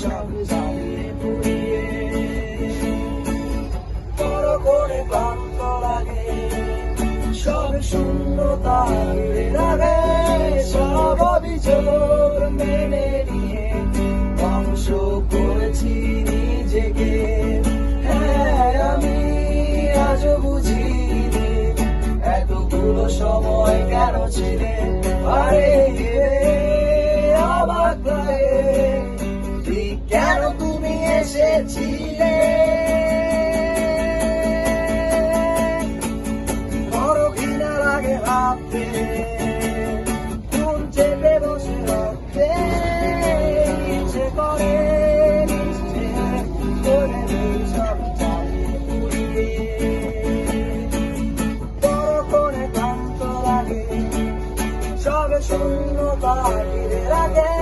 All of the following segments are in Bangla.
সব জ্বালিয়ে পুড়িয়ে বড় করে ক্লান্ত লাগে, সব শূন্যতা ঘিরে রাখে, সব অভিযোগ মেনে নিয়ে ধ্বংস করেছি নিজেকে। হ্যাঁ, আমি আজও বুঝিনি এতগুলো সময় কেন ছিলে আরে অবাক লাগে, ঠিক কেন তুমি এসেছিলে। বড় ঘৃণা লাগে ভাবতে, কোন চেপে বসে রাখতে ইচ্ছে করে, নিচ্ছে করে নেই সব জ্বালিয়ে পুড়িয়ে বড় করে ক্লান্ত লাগে, সব শূন্যতা ঘিরে রাখে,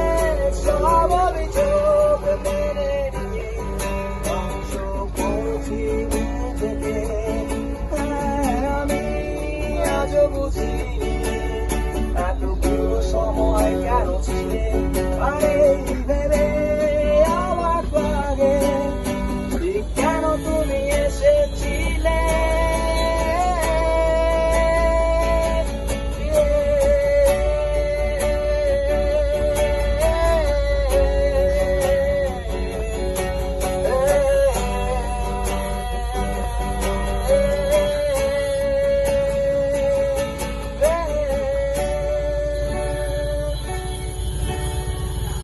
সব অভিযোগ মেনে নিয়ে ধ্বংস করেছি নিজেকে। হ্যাঁ, আমি আজও বুঝিনি এতগুলো সময় কেন ছিলে